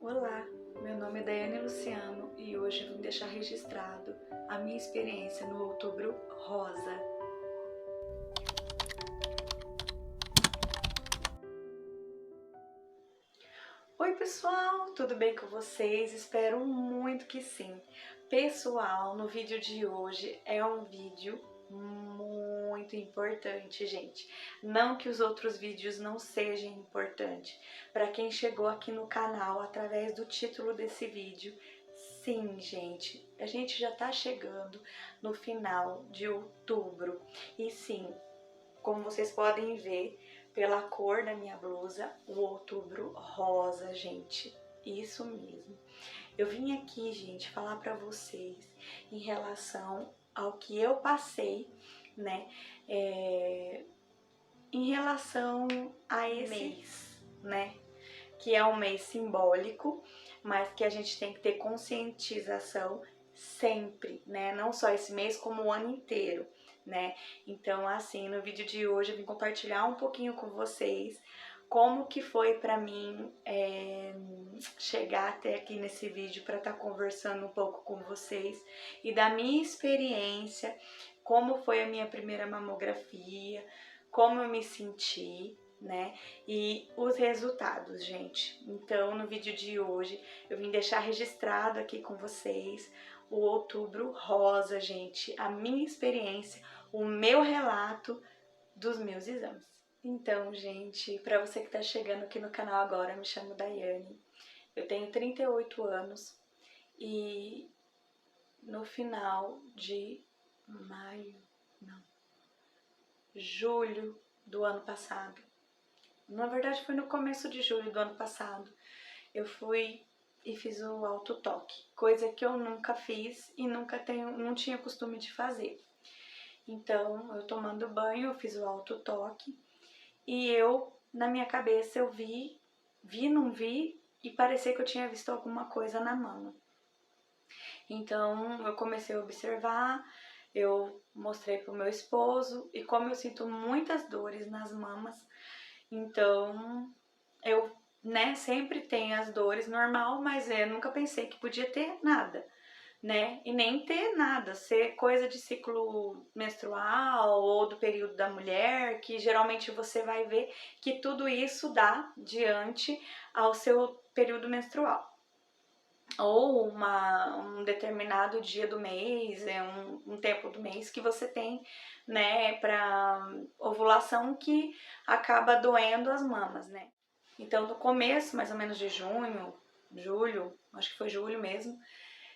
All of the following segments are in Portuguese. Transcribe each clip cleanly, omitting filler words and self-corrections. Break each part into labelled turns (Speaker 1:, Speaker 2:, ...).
Speaker 1: Olá, meu nome é Daiane Luciano e hoje eu vim deixar registrado a minha experiência no Outubro Rosa. Oi pessoal, tudo bem com vocês? Espero muito que sim. Pessoal, no vídeo de hoje é um vídeo muito importante, gente. Não que os outros vídeos não sejam importantes. Para quem chegou aqui no canal através do título desse vídeo, sim, gente, a gente já tá chegando no final de outubro. E sim, como vocês podem ver pela cor da minha blusa, o outubro rosa, gente. Isso mesmo. Eu vim aqui, gente, falar pra vocês em relação ao que eu passei, né? Em relação a esse mês, né? Que é um mês simbólico, mas que a gente tem que ter conscientização sempre, né? Não só esse mês, como o ano inteiro, né? Então, assim, no vídeo de hoje eu vim compartilhar um pouquinho com vocês como que foi pra mim chegar até aqui nesse vídeo para estar conversando um pouco com vocês e da minha experiência, como foi a minha primeira mamografia, como eu me senti, né? E os resultados, gente. Então, no vídeo de hoje, eu vim deixar registrado aqui com vocês o Outubro Rosa, gente, a minha experiência, o meu relato dos meus exames. Então, gente, para você que tá chegando aqui no canal agora, me chamo Daiane, eu tenho 38 anos e no final de julho do ano passado, na verdade foi no começo de julho do ano passado, eu fui e fiz o autotoque, coisa que eu nunca fiz e não tinha costume de fazer. Então, eu tomando banho, eu fiz o autotoque e na minha cabeça, eu não vi e parecia que eu tinha visto alguma coisa na mama. Então, eu comecei a observar, eu mostrei pro meu esposo e como eu sinto muitas dores nas mamas, então eu, né, sempre tenho as dores normal, mas eu nunca pensei que podia ter nada, né? E nem ter nada, ser coisa de ciclo menstrual ou do período da mulher, que geralmente você vai ver que tudo isso dá diante ao seu período menstrual. Ou um determinado dia do mês, um tempo do mês que você tem, né, para ovulação que acaba doendo as mamas, né? Então, no começo, mais ou menos de junho, julho, acho que foi julho mesmo,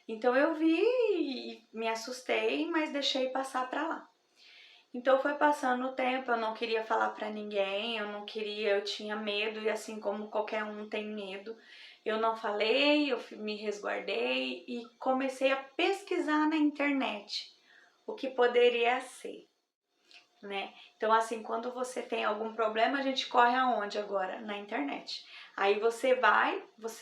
Speaker 1: então eu vi e me assustei, mas deixei passar pra lá. Então foi passando o tempo, eu não queria falar pra ninguém, eu tinha medo e assim como qualquer um tem medo, eu não falei, me resguardei e comecei a pesquisar na internet o que poderia ser, né? Então assim, quando você tem algum problema, a gente corre aonde agora? Na internet. Aí você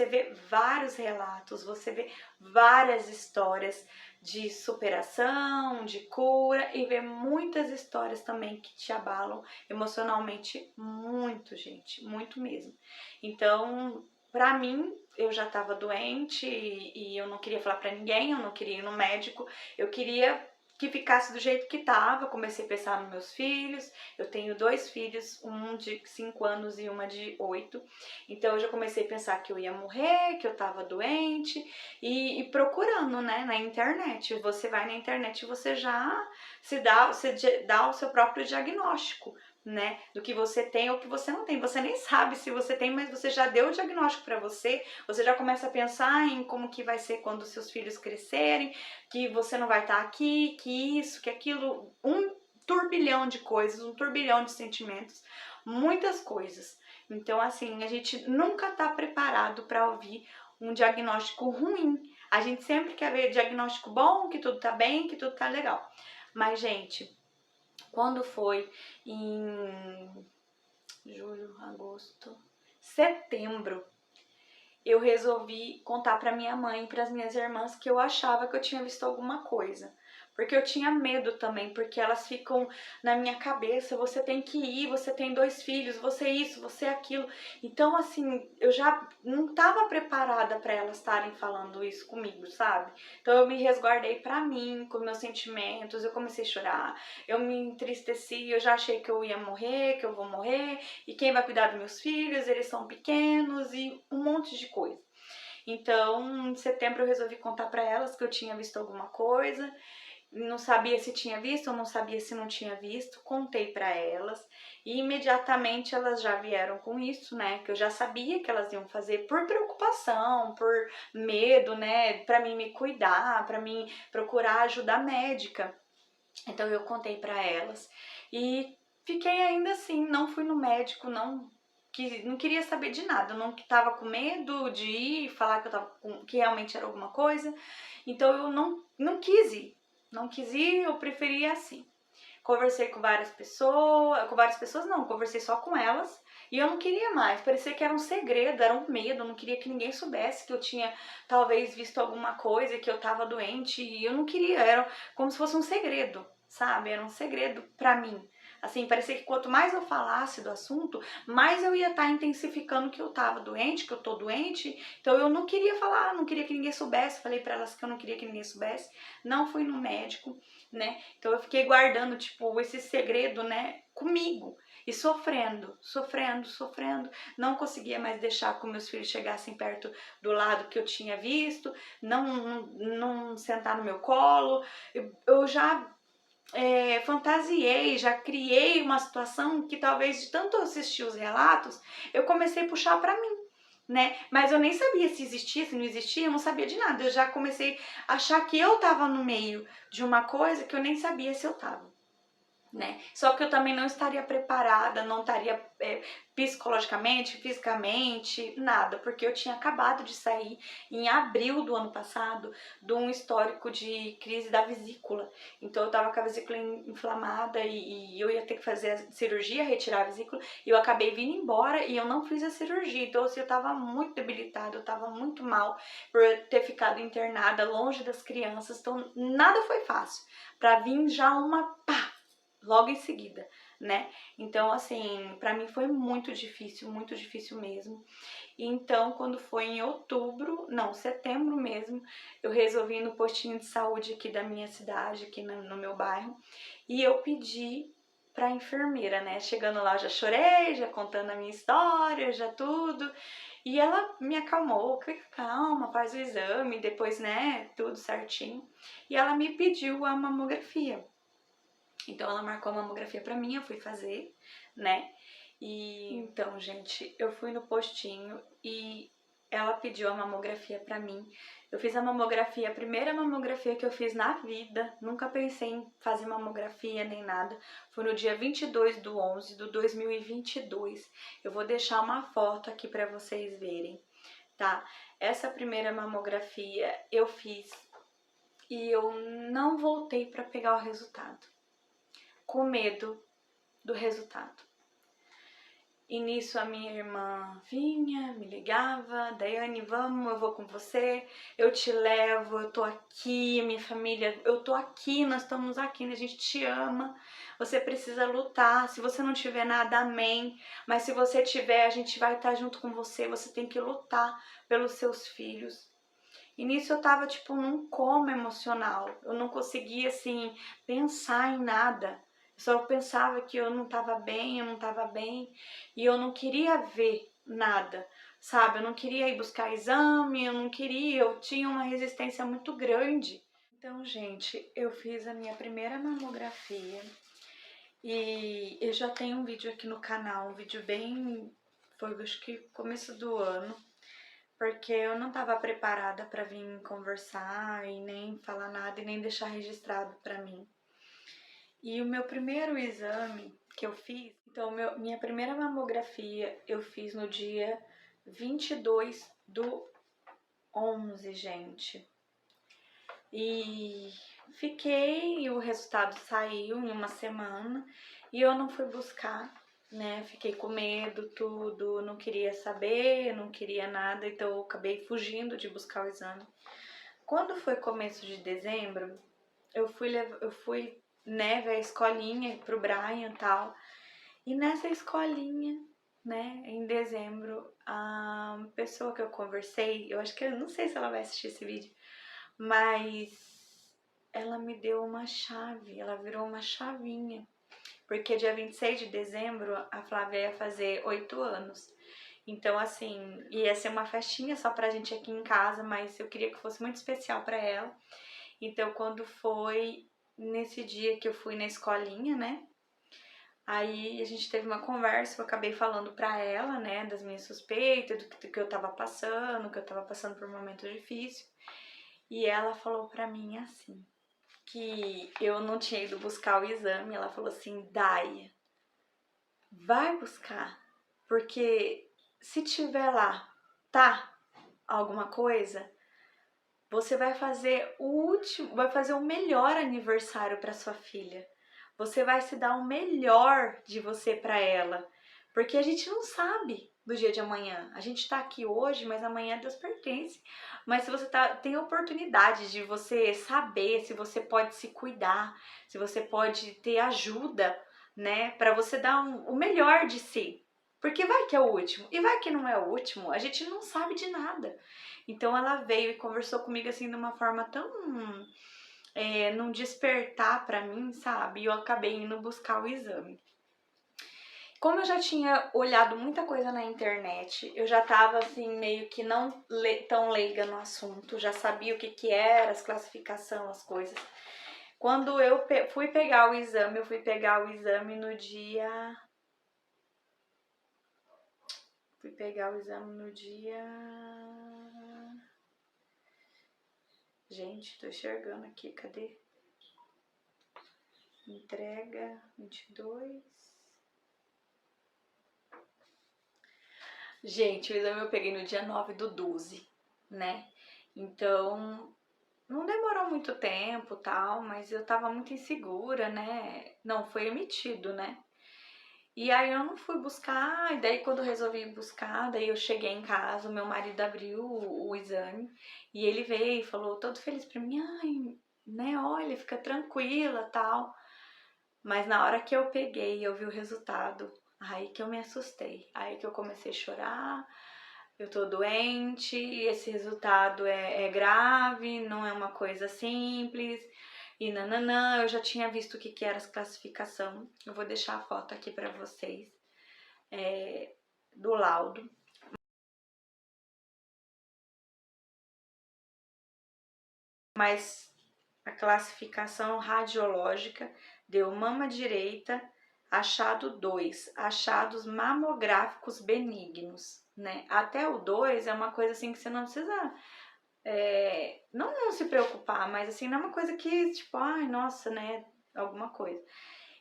Speaker 1: vê vários relatos, você vê várias histórias de superação, de cura e vê muitas histórias também que te abalam emocionalmente muito, gente, muito mesmo. Então, pra mim, eu já tava doente e eu não queria falar pra ninguém, eu não queria ir no médico, eu queria que ficasse do jeito que tava. Comecei a pensar nos meus filhos, eu tenho 2 filhos, um de 5 anos e uma de 8, então eu já comecei a pensar que eu ia morrer, que eu tava doente e procurando, né, na internet. Você vai na internet e você já você dá o seu próprio diagnóstico, né, do que você tem ou que você não tem. Você nem sabe se você tem, mas você já deu o diagnóstico para você já começa a pensar em como que vai ser quando seus filhos crescerem, que você não vai estar aqui, que isso, que aquilo, um turbilhão de coisas, um turbilhão de sentimentos, muitas coisas. Então, assim, a gente nunca tá preparado para ouvir um diagnóstico ruim. A gente sempre quer ver diagnóstico bom, que tudo tá bem, que tudo tá legal. Mas, gente, quando foi em julho, agosto, setembro, eu resolvi contar para minha mãe e para as minhas irmãs que eu achava que eu tinha visto alguma coisa. porque eu tinha medo também, porque elas ficam na minha cabeça, você tem que ir, você tem 2 filhos, você isso, você aquilo. Então, assim, eu já não estava preparada para elas estarem falando isso comigo, sabe? Então eu me resguardei pra mim, com meus sentimentos, eu comecei a chorar, eu me entristeci, eu já achei que eu ia morrer, que eu vou morrer, e quem vai cuidar dos meus filhos, eles são pequenos, e um monte de coisa. Então, em setembro eu resolvi contar pra elas que eu tinha visto alguma coisa, não sabia se tinha visto ou não sabia se não tinha visto, contei pra elas e imediatamente elas já vieram com isso, né, que eu já sabia que elas iam fazer por preocupação, por medo, né, pra mim me cuidar, pra mim procurar ajuda médica. Então eu contei pra elas e fiquei ainda assim, não fui no médico, não queria saber de nada, não tava com medo de ir falar que eu tava que realmente era alguma coisa, então eu não quis ir. Não quis ir, eu preferia assim. Conversei com várias pessoas não, conversei só com elas. E eu não queria mais, parecia que era um segredo, era um medo, eu não queria que ninguém soubesse que eu tinha talvez visto alguma coisa, que eu tava doente, e eu não queria, era como se fosse um segredo, sabe? Era um segredo pra mim. Assim, parecia que quanto mais eu falasse do assunto, mais eu ia estar intensificando que eu tava doente, que eu tô doente. Então eu não queria falar, não queria que ninguém soubesse, falei pra elas que eu não queria que ninguém soubesse, não fui no médico, né? Então eu fiquei guardando, tipo, esse segredo, né, comigo. E sofrendo, sofrendo, sofrendo. Não conseguia mais deixar que meus filhos chegassem perto do lado que eu tinha visto, não sentar no meu colo. Eu já fantasiei, já criei uma situação que talvez de tanto assistir os relatos, eu comecei a puxar pra mim, né? Mas eu nem sabia se existia, se não existia, eu não sabia de nada. Eu já comecei a achar que eu tava no meio de uma coisa que eu nem sabia se eu tava. Né? Só que eu também não estaria preparada, não estaria psicologicamente, fisicamente, nada, porque eu tinha acabado de sair em abril do ano passado de um histórico de crise da vesícula. Então eu tava com a vesícula inflamada e eu ia ter que fazer a cirurgia, retirar a vesícula, e eu acabei vindo embora e eu não fiz a cirurgia. Então assim, eu tava muito debilitada, eu tava muito mal por ter ficado internada longe das crianças, então nada foi fácil. Pra vir já uma pá! Logo em seguida, né? Então, assim, pra mim foi muito difícil mesmo. Então, quando foi em setembro mesmo, eu resolvi ir no postinho de saúde aqui da minha cidade, aqui no meu bairro, e eu pedi pra enfermeira, né? Chegando lá, eu já chorei, já contando a minha história, já tudo. E ela me acalmou, fica calma, faz o exame, depois, né, tudo certinho. E ela me pediu a mamografia. Então ela marcou a mamografia pra mim, eu fui fazer, né? E então, gente, eu fui no postinho e ela pediu a mamografia pra mim. Eu fiz a mamografia, a primeira mamografia que eu fiz na vida. Nunca pensei em fazer mamografia nem nada. Foi no dia 22/11 de 2022. Eu vou deixar uma foto aqui pra vocês verem, tá? Essa primeira mamografia eu fiz e eu não voltei pra pegar o resultado, com medo do resultado. E nisso a minha irmã vinha, me ligava, Daiane, vamos, eu vou com você, eu te levo, eu tô aqui, minha família, eu tô aqui, nós estamos aqui, a gente te ama, você precisa lutar, se você não tiver nada, amém, mas se você tiver, a gente vai estar junto com você, você tem que lutar pelos seus filhos. E nisso eu tava tipo num coma emocional, eu não conseguia assim pensar em nada. Só pensava que eu não estava bem, e eu não queria ver nada, sabe? Eu não queria ir buscar exame, eu tinha uma resistência muito grande. Então, gente, eu fiz a minha primeira mamografia e eu já tenho um vídeo aqui no canal, um vídeo bem, foi acho que começo do ano, porque eu não estava preparada para vir conversar e nem falar nada e nem deixar registrado para mim. E o meu primeiro exame que eu fiz, então minha primeira mamografia eu fiz no dia 22/11, gente. E fiquei, o resultado saiu em uma semana e eu não fui buscar, né? Fiquei com medo, tudo, não queria saber, não queria nada, então eu acabei fugindo de buscar o exame. Quando foi começo de dezembro, eu fui, né, ver a escolinha pro Brian e tal. E nessa escolinha, né, em dezembro, a pessoa que eu conversei, eu acho que eu não sei se ela vai assistir esse vídeo, mas ela me deu uma chave, ela virou uma chavinha. Porque dia 26 de dezembro a Flávia ia fazer 8 anos. Então, assim, ia ser uma festinha só pra gente aqui em casa, mas eu queria que fosse muito especial pra ela. Então, quando foi nesse dia que eu fui na escolinha, né? Aí a gente teve uma conversa, eu acabei falando pra ela, né, das minhas suspeitas, do que eu tava passando, que eu tava passando por um momento difícil. E ela falou pra mim assim, que eu não tinha ido buscar o exame. Ela falou assim, Daia, vai buscar, porque se tiver lá, tá, alguma coisa, você vai fazer vai fazer o melhor aniversário para sua filha. Você vai se dar o melhor de você para ela, porque a gente não sabe do dia de amanhã. A gente tá aqui hoje, mas amanhã Deus pertence. Mas se você tem a oportunidade de você saber se você pode se cuidar, se você pode ter ajuda, né, para você dar o melhor de si. Porque vai que é o último, e vai que não é o último, a gente não sabe de nada. Então ela veio e conversou comigo assim de uma forma tão num despertar pra mim, sabe? E eu acabei indo buscar o exame. Como eu já tinha olhado muita coisa na internet, eu já tava assim meio que não tão leiga no assunto, já sabia o que era, as classificações, as coisas. Quando eu fui pegar o exame, eu fui pegar o exame no dia... Fui pegar o exame no dia... Gente, tô enxergando aqui, cadê? Entrega 22. Gente, o exame eu peguei no dia 9/12, né? Então, não demorou muito tempo, tal, mas eu tava muito insegura, né? Não, foi emitido, né? E aí eu não fui buscar, e daí quando eu resolvi buscar, daí eu cheguei em casa, o meu marido abriu o exame, e ele veio e falou todo feliz pra mim, ai, né, olha, fica tranquila, tal. Mas na hora que eu peguei e eu vi o resultado, aí que eu me assustei. Aí que eu comecei a chorar, eu tô doente, e esse resultado é grave, não é uma coisa simples. E nananã, eu já tinha visto o que era essa classificação. Eu vou deixar a foto aqui pra vocês do laudo. Mas a classificação radiológica deu mama direita, achado 2, achados mamográficos benignos, né? Até o 2 é uma coisa assim que você não precisa, não se preocupar, mas assim, não é uma coisa que, tipo, ai, nossa, né, alguma coisa.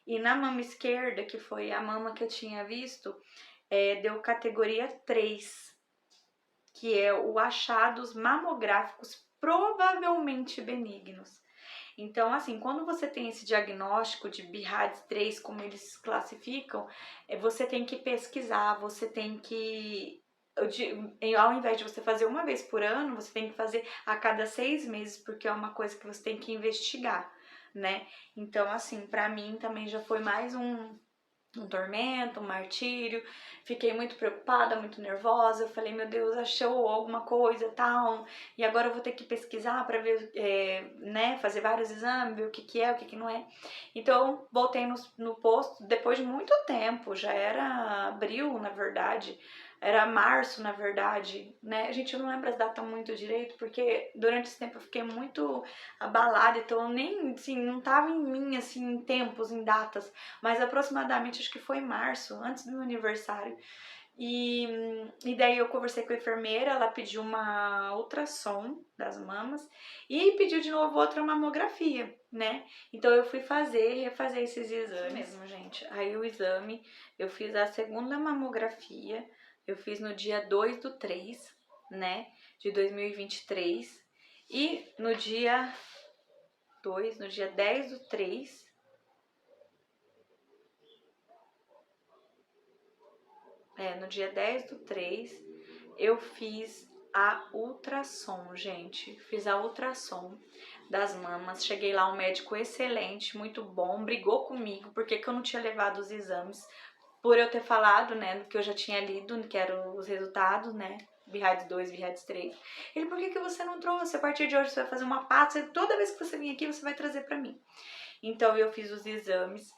Speaker 1: E na mama esquerda, que foi a mama que eu tinha visto, deu categoria 3, que é o achados mamográficos provavelmente benignos. Então, assim, quando você tem esse diagnóstico de BIRADS 3, como eles classificam, você tem que pesquisar, você tem que... Ao invés de você fazer uma vez por ano, você tem que fazer a cada 6 meses, porque é uma coisa que você tem que investigar, né? Então, assim, pra mim também já foi mais um tormento, um martírio. Fiquei muito preocupada, muito nervosa. Eu falei, meu Deus, achou alguma coisa, tal, e agora eu vou ter que pesquisar para ver, né, fazer vários exames, ver o que é, o que não é. Então, voltei no posto depois de muito tempo, já era abril, na verdade. Era março, na verdade, né? Gente, eu não lembro as datas muito direito, porque durante esse tempo eu fiquei muito abalada, então eu nem, assim, não tava em mim, assim, em tempos, em datas, mas aproximadamente acho que foi em março, antes do meu aniversário. E daí eu conversei com a enfermeira, ela pediu uma ultrassom das mamas e pediu de novo outra mamografia, né? Então eu fui refazer esses exames mesmo, gente. Aí o exame, eu fiz a segunda mamografia, eu fiz no dia 2/3, né, de 2023. E no dia 10/3, no dia 10/3, eu fiz a ultrassom, gente. Fiz a ultrassom das mamas. Cheguei lá, um médico excelente, muito bom, brigou comigo porque que eu não tinha levado os exames. Por eu ter falado, né, que eu já tinha lido, que eram os resultados, né, BIRADS 2, BIRADS 3. Ele, por que você não trouxe? A partir de hoje você vai fazer uma pata, toda vez que você vir aqui você vai trazer pra mim. Então eu fiz os exames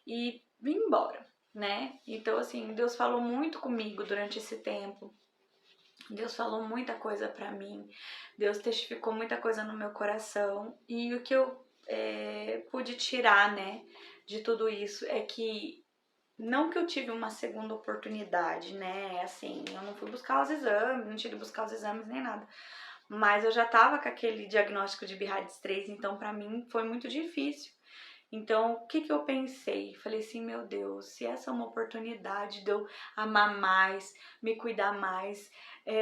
Speaker 1: e vim embora, né? Então assim, Deus falou muito comigo durante esse tempo. Deus falou muita coisa pra mim. Deus testificou muita coisa no meu coração. E o que eu pude tirar, né, de tudo isso é que não que eu tive uma segunda oportunidade, né? Assim, eu não fui buscar os exames, não tive que buscar os exames nem nada. Mas eu já tava com aquele diagnóstico de BIRADS 3, então pra mim foi muito difícil. Então, o que eu pensei? Falei assim, meu Deus, se essa é uma oportunidade de eu amar mais, me cuidar mais,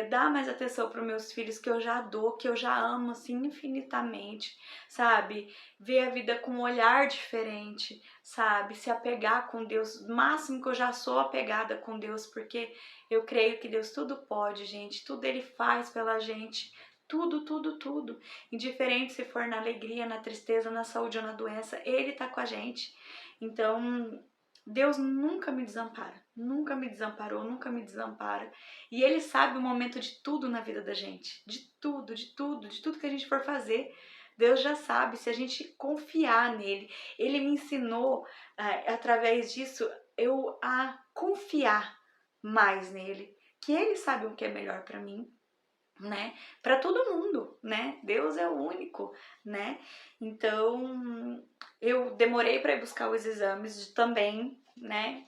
Speaker 1: dar mais atenção para os meus filhos, que eu já dou, que eu já amo, assim, infinitamente, sabe? Ver a vida com um olhar diferente, sabe? Se apegar com Deus, o máximo que eu já sou apegada com Deus, porque eu creio que Deus tudo pode, gente, tudo Ele faz pela gente, tudo, tudo, tudo. Indiferente se for na alegria, na tristeza, na saúde ou na doença, Ele tá com a gente. Então, Deus nunca me desampara, nunca me desamparou, nunca me desampara. E Ele sabe o momento de tudo na vida da gente, de tudo, de tudo, de tudo que a gente for fazer. Deus já sabe, se a gente confiar nele. Ele me ensinou, através disso, eu a confiar mais nele, que Ele sabe o que é melhor para mim, né? Para todo mundo, né? Deus é o único, né? Então, eu demorei para ir buscar os exames também, né?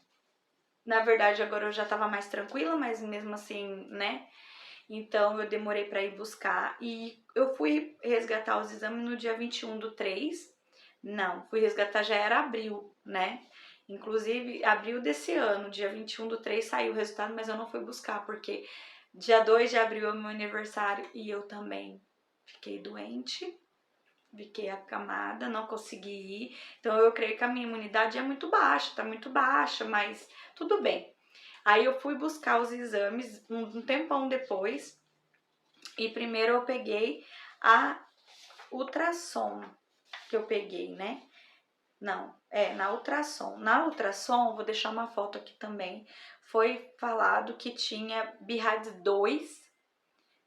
Speaker 1: Na verdade, agora eu já estava mais tranquila, mas mesmo assim, né? Então, eu demorei para ir buscar e eu fui resgatar os exames no dia 21/3. Não, fui resgatar já era abril, né? Inclusive, abril desse ano, dia 21/3 saiu o resultado, mas eu não fui buscar, porque dia 2 de abril é o meu aniversário e eu também fiquei doente, fiquei acamada, não consegui ir. Então eu creio que a minha imunidade é muito baixa, tá muito baixa, mas tudo bem. Aí eu fui buscar os exames um tempão depois e primeiro eu peguei a ultrassom que eu peguei, né? Não, na ultrassom. Na ultrassom, vou deixar uma foto aqui também, foi falado que tinha BIRADS 2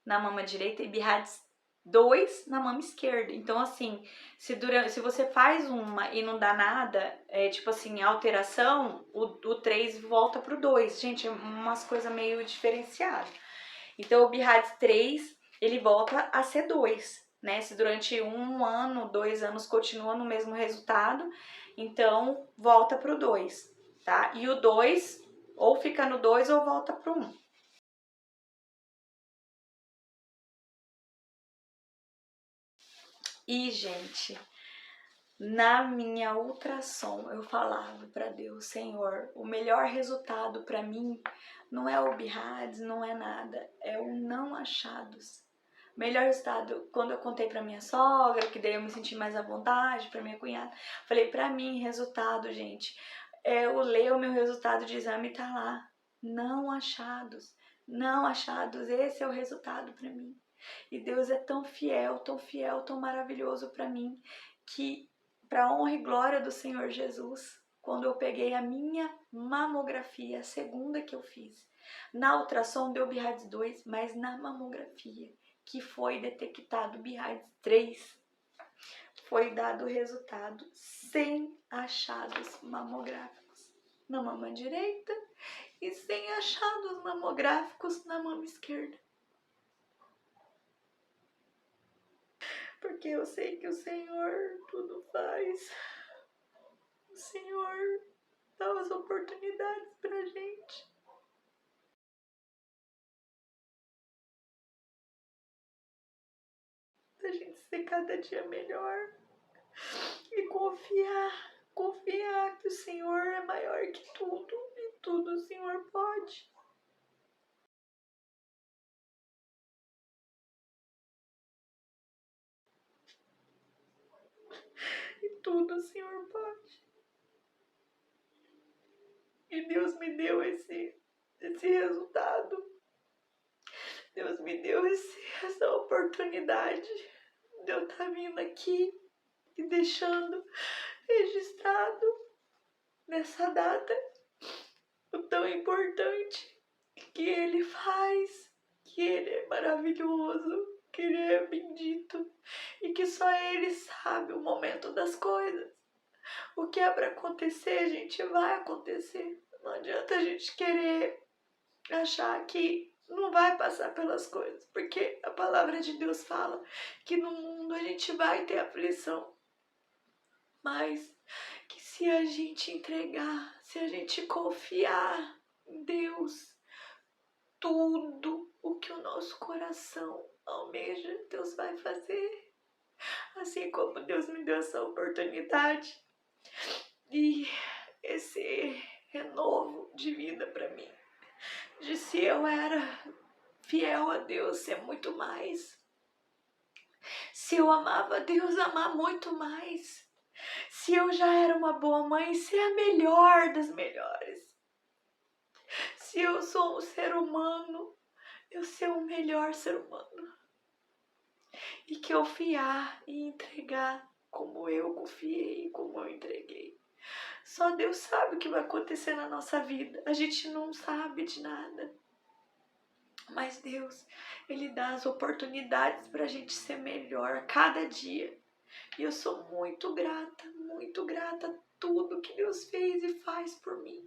Speaker 1: na mama direita e BIRADS 2 na mama esquerda. Então, assim, se você faz uma e não dá nada, tipo assim, alteração, o 3 volta pro 2. Gente, é umas coisas meio diferenciadas. Então, o BIRADS 3, ele volta a ser 2, né? Se durante 1 ano, 2 anos continua no mesmo resultado, então volta pro 2, tá? E o 2 ou fica no 2 ou volta pro 1. E, gente, na minha ultrassom eu falava para Deus, Senhor, o melhor resultado para mim não é o BIRADS, não é nada, é o não achados. Melhor resultado, quando eu contei para minha sogra, que daí eu me senti mais à vontade, para minha cunhada, falei, para mim, resultado, gente, eu leio o meu resultado de exame e tá lá, não achados, não achados, esse é o resultado para mim. E Deus é tão fiel, tão maravilhoso para mim, que para honra e glória do Senhor Jesus, quando eu peguei a minha mamografia, a segunda que eu fiz, na ultrassom deu BIRADS 2, mas na mamografia, que foi detectado BIRADS 3, foi dado o resultado sem achados mamográficos na mama direita e sem achados mamográficos na mama esquerda. Porque eu sei que o Senhor tudo faz. O Senhor dá as oportunidades pra gente. Da gente ser cada dia melhor. E confiar que o Senhor é maior que tudo. E tudo o Senhor pode. E tudo o Senhor pode. E Deus me deu esse resultado. Deus me deu essa oportunidade de eu estar vindo aqui e deixando registrado nessa data o tão importante que Ele faz, que Ele é maravilhoso, que Ele é bendito e que só Ele sabe o momento das coisas. O que é para acontecer, gente, vai acontecer. Não adianta a gente querer achar que não vai passar pelas coisas, porque a palavra de Deus fala que no mundo a gente vai ter aflição, mas que se a gente entregar, se a gente confiar em Deus, tudo o que o nosso coração almeja, Deus vai fazer. Assim como Deus me deu essa oportunidade e esse renovo de vida para mim, de se eu era fiel a Deus, ser muito mais. Se eu amava a Deus, amar muito mais. Se eu já era uma boa mãe, ser a melhor das melhores. Se eu sou um ser humano, eu ser o melhor ser humano. E que eu fiar e entregar como eu confiei, como eu entreguei. Só Deus sabe o que vai acontecer na nossa vida. A gente não sabe de nada. Mas Deus, Ele dá as oportunidades para a gente ser melhor a cada dia. E eu sou muito grata a tudo que Deus fez e faz por mim.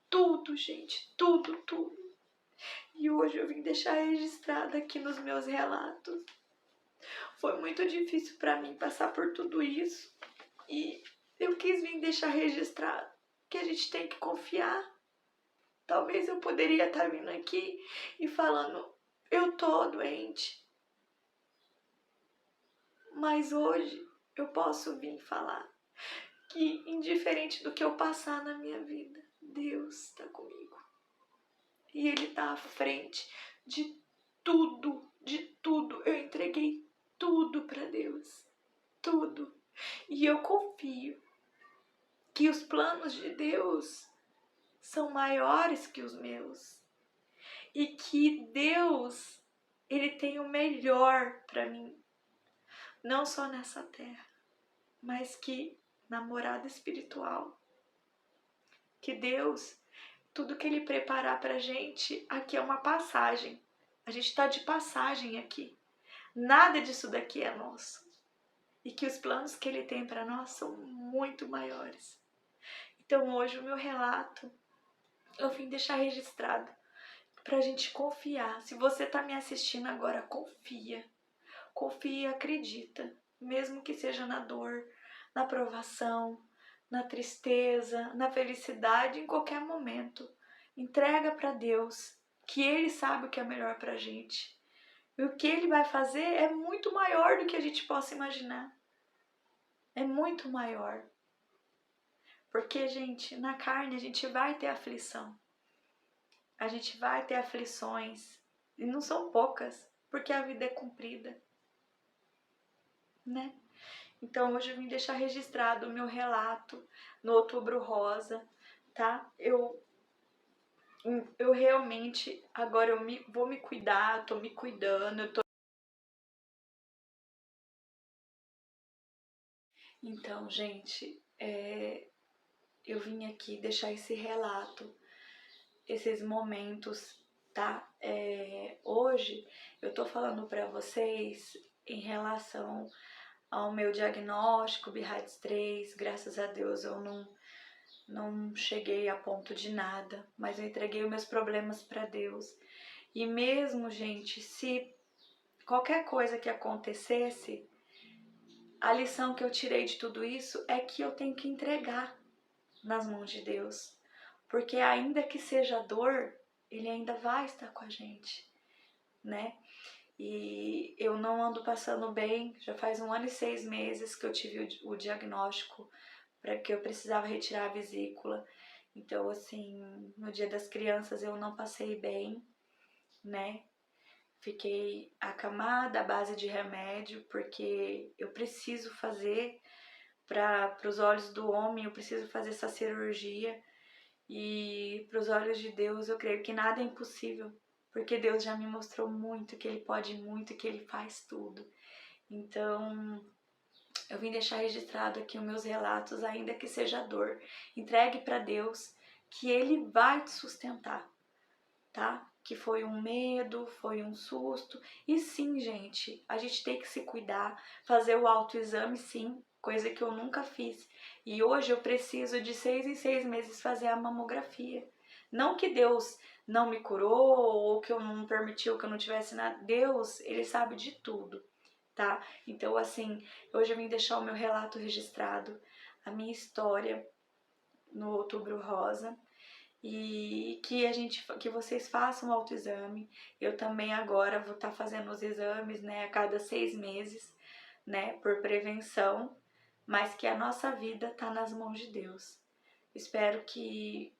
Speaker 1: Tudo, gente, tudo, tudo. E hoje eu vim deixar registrado aqui nos meus relatos. Foi muito difícil para mim passar por tudo isso. E eu quis vir deixar registrado que a gente tem que confiar. Talvez eu poderia estar vindo aqui e falando, eu tô doente. Mas hoje eu posso vir falar que, indiferente do que eu passar na minha vida, Deus está comigo. E Ele está à frente de tudo, de tudo. Eu entreguei tudo para Deus, tudo. E eu confio que os planos de Deus são maiores que os meus. E que Deus, Ele tem o melhor para mim. Não só nessa terra, mas que na morada espiritual. Que Deus, tudo que Ele preparar pra gente, aqui é uma passagem. A gente está de passagem aqui. Nada disso daqui é nosso. E que os planos que Ele tem para nós são muito maiores. Então hoje o meu relato, eu vim deixar registrado pra gente confiar. Se você tá me assistindo agora, confia. Confia e acredita. Mesmo que seja na dor, na provação, na tristeza, na felicidade, em qualquer momento. Entrega para Deus, que Ele sabe o que é melhor pra gente. E o que Ele vai fazer é muito maior do que a gente possa imaginar. É muito maior. Porque, gente, na carne a gente vai ter aflição. A gente vai ter aflições. E não são poucas, porque a vida é comprida. Né? Então hoje eu vim deixar registrado o meu relato no Outubro Rosa, tá? Eu realmente, agora vou me cuidar, tô me cuidando, Então, gente, eu vim aqui deixar esse relato, esses momentos, tá? Hoje eu tô falando pra vocês em relação ao meu diagnóstico, BIRADS 3, graças a Deus eu não cheguei a ponto de nada, mas eu entreguei os meus problemas para Deus. E mesmo, gente, se qualquer coisa que acontecesse, a lição que eu tirei de tudo isso é que eu tenho que entregar nas mãos de Deus. Porque ainda que seja dor, Ele ainda vai estar com a gente, né? E eu não ando passando bem, já faz 1 ano e 6 meses que eu tive o diagnóstico para que eu precisava retirar a vesícula. Então, assim, no Dia das Crianças eu não passei bem, né? Fiquei acamada à base de remédio, porque eu preciso fazer, para os olhos do homem, eu preciso fazer essa cirurgia. E para os olhos de Deus, eu creio que nada é impossível, porque Deus já me mostrou muito que Ele pode muito, que Ele faz tudo. Então, eu vim deixar registrado aqui os meus relatos, ainda que seja dor. Entregue para Deus, que Ele vai te sustentar, tá? Que foi um medo, foi um susto. E sim, gente, a gente tem que se cuidar, fazer o autoexame, sim, coisa que eu nunca fiz. E hoje eu preciso de 6 em 6 meses fazer a mamografia. Não que Deus não me curou ou que eu não permitiu que eu não tivesse nada. Deus, Ele sabe de tudo, tá? Então, assim, hoje eu vim deixar o meu relato registrado, a minha história no Outubro Rosa, e que vocês façam o autoexame. Eu também agora vou estar fazendo os exames, né, a cada 6 meses, né, por prevenção, mas que a nossa vida tá nas mãos de Deus. Espero que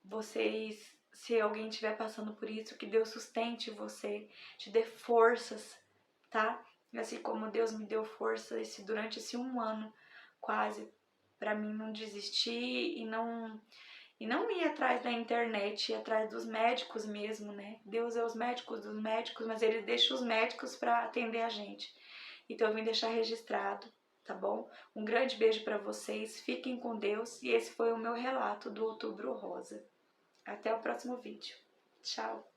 Speaker 1: vocês, se alguém estiver passando por isso, que Deus sustente você, te dê forças, tá? Assim como Deus me deu força durante esse 1 ano quase, para mim não desistir e não ir atrás da internet, ir atrás dos médicos mesmo, né? Deus é os médicos dos médicos, mas Ele deixa os médicos para atender a gente. Então eu vim deixar registrado, tá bom? Um grande beijo para vocês, fiquem com Deus e esse foi o meu relato do Outubro Rosa. Até o próximo vídeo. Tchau!